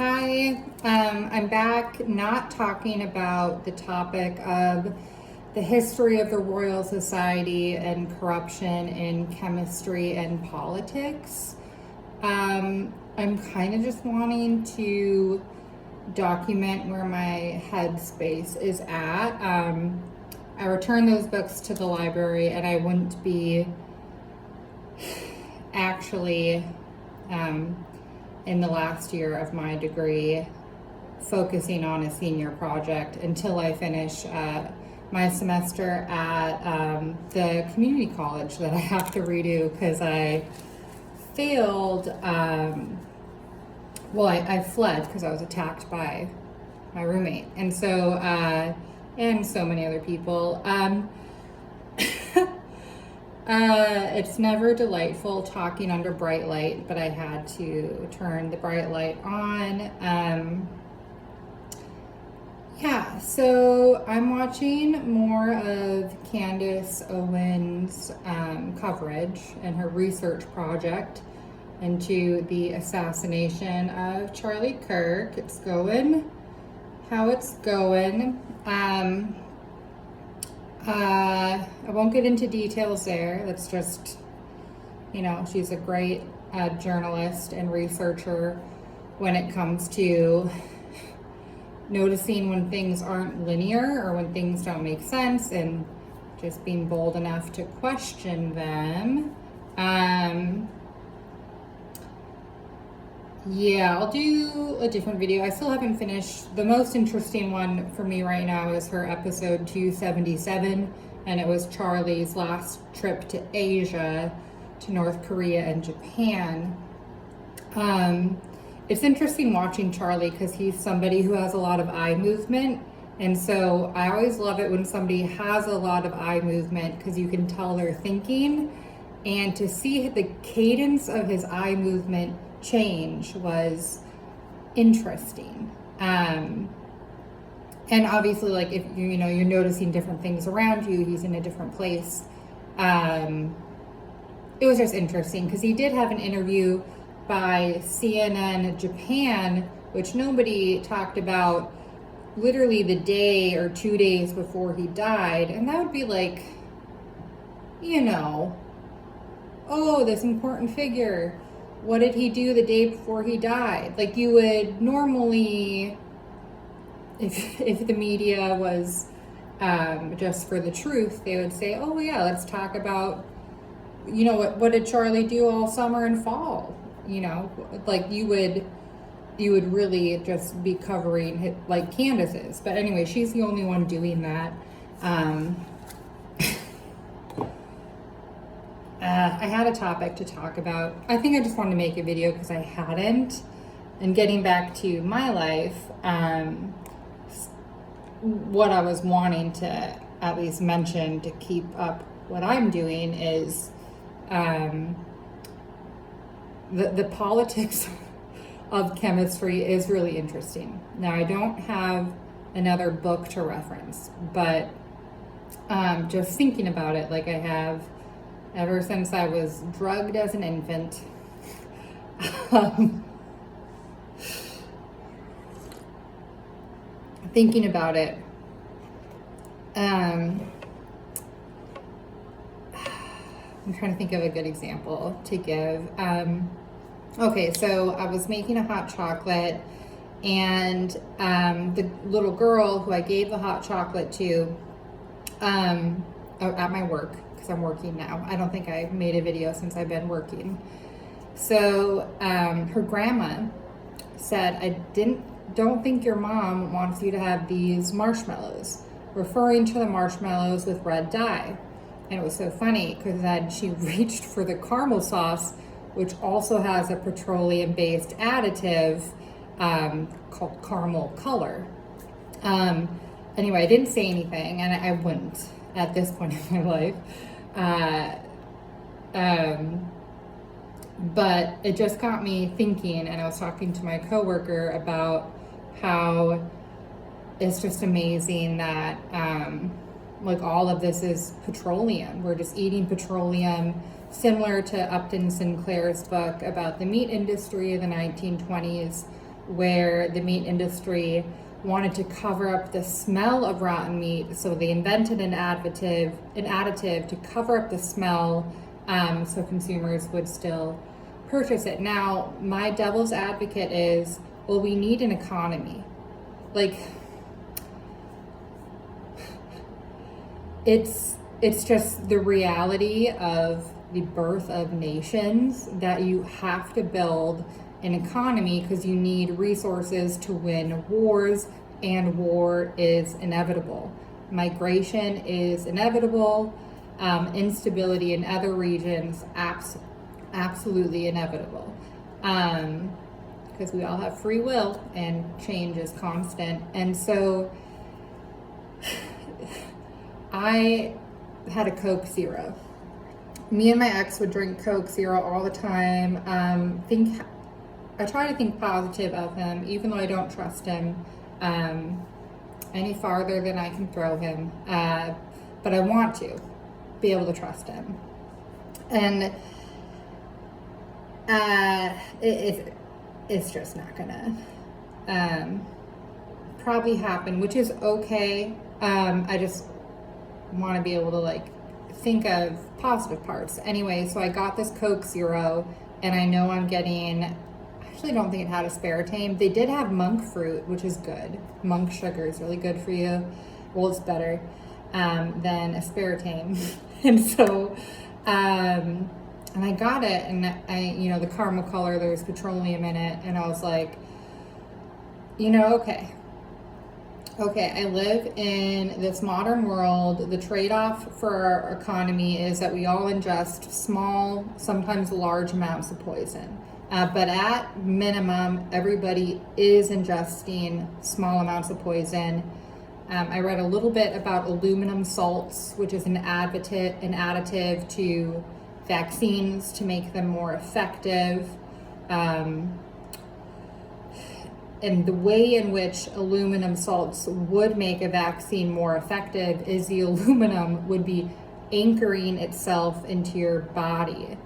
Hi, I'm back not talking about the topic of the history of the Royal Society and corruption in chemistry and politics. I'm kind of just wanting to document where my headspace is at. I returned those books to the library and I wouldn't be actually in the last year of my degree focusing on a senior project until I finish my semester at the community college that I have to redo because I failed. I fled because I was attacked by my roommate, and so many other people. It's never delightful talking under bright light, but I had to turn the bright light on. So I'm watching more of Candace Owens' coverage and her research project into the assassination of Charlie Kirk. It's going how it's going. I won't get into details there. That's just, she's a great journalist and researcher when it comes to noticing when things aren't linear or when things don't make sense and just being bold enough to question them. I'll do a different video. I still haven't finished. The most interesting one for me right now is her episode 277, and it was Charlie's last trip to Asia, to North Korea and Japan. It's interesting watching Charlie because he's somebody who has a lot of eye movement, and so I always love it when somebody has a lot of eye movement because you can tell they're thinking, and to see the cadence of his eye movement change was interesting. And obviously, like, if you're noticing different things around you, he's in a different place. It was just interesting because he did have an interview by CNN Japan, which nobody talked about, literally the day or 2 days before he died. And that would be like, oh, this important figure, what did he do the day before he died? Like, you would normally, if the media was just for the truth, they would say, oh yeah, let's talk about, what did Charlie do all summer and fall? Like you would really just be covering it like Candace is. But anyway, she's the only one doing that. I had a topic to talk about. I think I just wanted to make a video because I hadn't. And getting back to my life, what I was wanting to at least mention to keep up what I'm doing is the politics of chemistry is really interesting. Now, I don't have another book to reference, but just thinking about it like I have ever since I was drugged as an infant. Thinking about it, I'm trying to think of a good example to give. Okay, so I was making a hot chocolate, and the little girl who I gave the hot chocolate to at my work, because I'm working now. I don't think I made a video since I've been working. So her grandma said, don't think your mom wants you to have these marshmallows, referring to the marshmallows with red dye. And it was so funny because then she reached for the caramel sauce, which also has a petroleum-based additive called caramel color. Anyway, I didn't say anything, and I wouldn't at this point in my life. But it just got me thinking, and I was talking to my coworker about how it's just amazing that like all of this is petroleum. We're just eating petroleum, similar to Upton Sinclair's book about the meat industry of the 1920s, where the meat industry wanted to cover up the smell of rotten meat, so they invented an additive to cover up the smell, so consumers would still purchase it. Now, my devil's advocate is, well, we need an economy. Like, it's just the reality of the birth of nations that you have to build an economy because you need resources to win wars, and war is inevitable. Migration is inevitable. Instability in other regions, absolutely inevitable. Because we all have free will and change is constant. And so I had a Coke Zero. Me and my ex would drink Coke Zero all the time. I try to think positive of him, even though I don't trust him any farther than I can throw him. But I want to be able to trust him. And it's just not gonna probably happen, which is okay. I just want to be able to like think of positive parts. Anyway, so I got this Coke Zero, and I know I'm getting, I actually don't think it had aspartame. They did have monk fruit, which is good. Monk sugar is really good for you. Well, it's better than aspartame. And so, and I got it, and the caramel color, there's petroleum in it, and I was like, okay, I live in this modern world. The trade-off for our economy is that we all ingest small, sometimes large amounts of poison. But at minimum, everybody is ingesting small amounts of poison. I read a little bit about aluminum salts, which is an additive to vaccines to make them more effective. And the way in which aluminum salts would make a vaccine more effective is the aluminum would be anchoring itself into your body.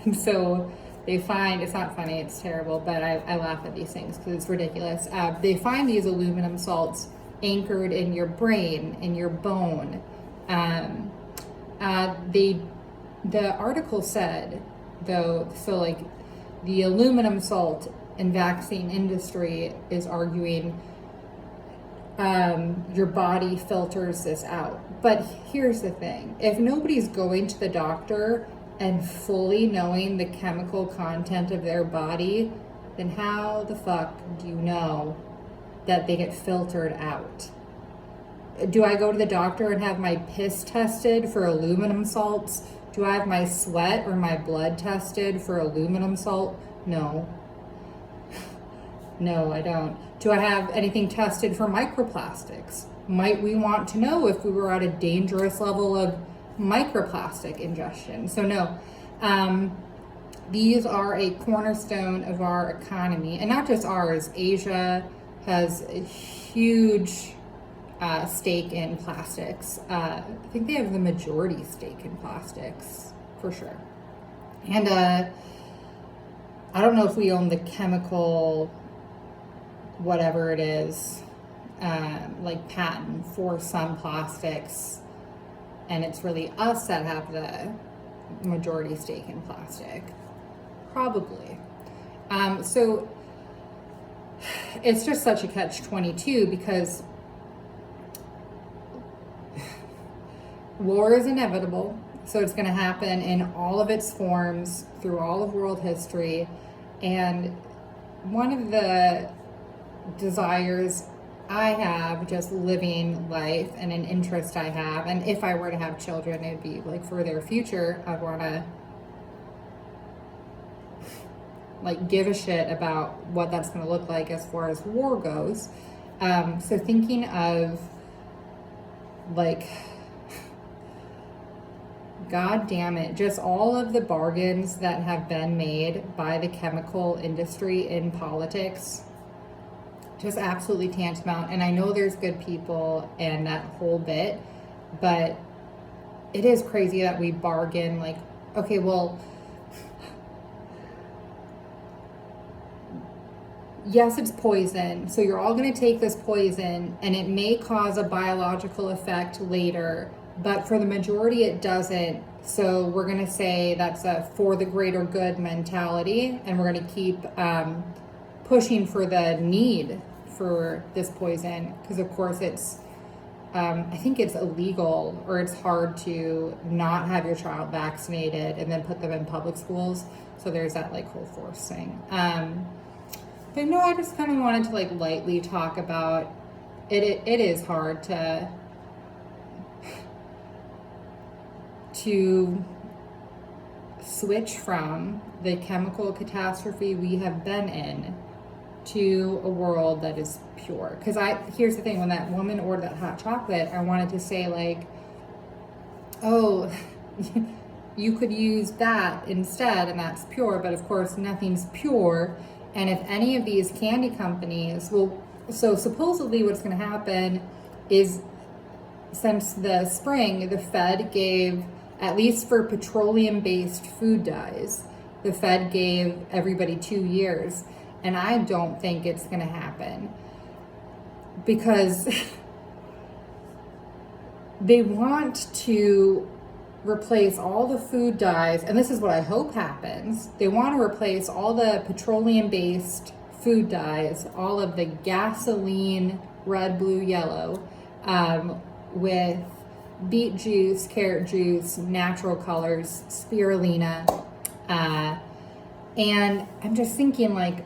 And so they find, it's not funny, it's terrible, but I laugh at these things because it's ridiculous. They find these aluminum salts anchored in your brain, in your bone. The article said, though, so like the aluminum salt and vaccine industry is arguing your body filters this out. But here's the thing. If nobody's going to the doctor and fully knowing the chemical content of their body, then how the fuck do you know that they get filtered out? Do I go to the doctor and have my piss tested for aluminum salts? Do I have my sweat or my blood tested for aluminum salt? No. No, I don't. Do I have anything tested for microplastics? Might we want to know if we were at a dangerous level of microplastic ingestion? So no, these are a cornerstone of our economy, and not just ours. Asia has a huge stake in plastics. I think they have the majority stake in plastics, for sure. And I don't know if we own the chemical whatever it is, like patent for some plastics, and it's really us that have the majority stake in plastic, probably. So it's just such a catch-22 because war is inevitable, so it's going to happen in all of its forms through all of world history, and one of the desires I have, just living life, and an interest I have, and if I were to have children, it'd be like for their future, I want to like give a shit about what that's going to look like as far as war goes. So thinking of like, God damn it, just all of the bargains that have been made by the chemical industry in politics, just absolutely tantamount. And I know there's good people and that whole bit, but it is crazy that we bargain like, okay, well, yes, it's poison. So you're all going to take this poison and it may cause a biological effect later, but for the majority, it doesn't. So we're going to say that's a for the greater good mentality. And we're going to keep pushing for the need for this poison. Because of course it's, I think it's illegal, or it's hard to not have your child vaccinated and then put them in public schools. So there's that like whole force thing. But no, I just kind of wanted to like lightly talk about it. It is hard to switch from the chemical catastrophe we have been in to a world that is pure. Because here's the thing, when that woman ordered that hot chocolate, I wanted to say like, oh, you could use that instead and that's pure, but of course nothing's pure. And if any of these candy companies, so supposedly what's going to happen is, since the spring, the Fed gave, at least for petroleum-based food dyes, the Fed gave everybody 2 years. And I don't think it's going to happen, because they want to replace all the food dyes, and this is what I hope happens. They want to replace all the petroleum-based food dyes, all of the gasoline, red, blue, yellow, with beet juice, carrot juice, natural colors, spirulina. And I'm just thinking like,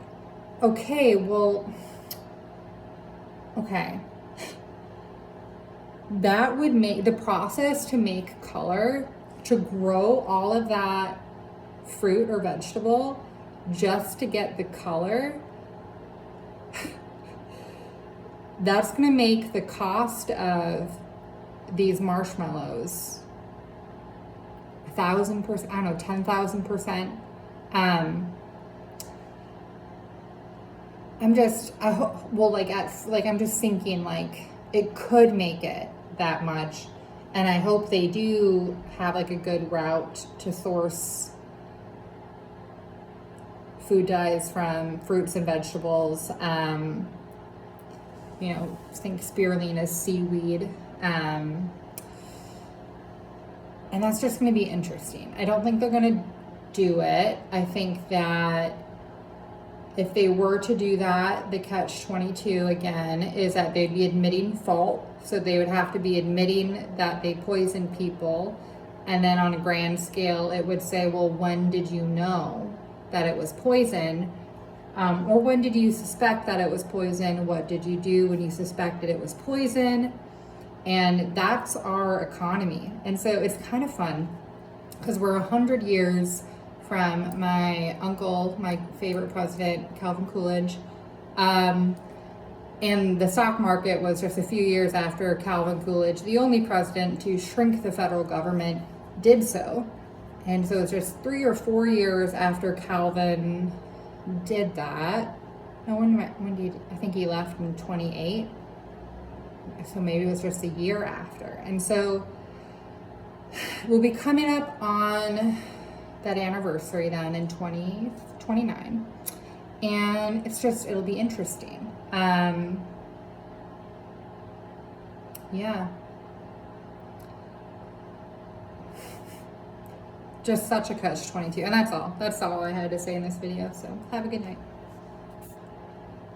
okay. That would make the process to make color, to grow all of that fruit or vegetable just to get the color, that's going to make the cost of these marshmallows 1,000%, I don't know, 10,000%. I'm just thinking like it could make it that much, and I hope they do have like a good route to source food dyes from fruits and vegetables. You know, I think spirulina is seaweed, and that's just going to be interesting. I don't think they're going to do it. I think that if they were to do that, the catch-22 again is that they'd be admitting fault. So they would have to be admitting that they poisoned people. And then on a grand scale, it would say, well, when did you know that it was poison? Or when did you suspect that it was poison? What did you do when you suspected it was poison? And that's our economy. And so it's kind of fun because we're 100 years from my uncle, my favorite president, Calvin Coolidge. And the stock market was just a few years after Calvin Coolidge, the only president to shrink the federal government, did so. And so it's just 3 or 4 years after Calvin did that. No, when did I think he left in 28? So maybe it was just a year after. And so we'll be coming up on that anniversary then in 2029. And it'll be interesting. Yeah. Just such a catch-22. And that's all I had to say in this video. So have a good night.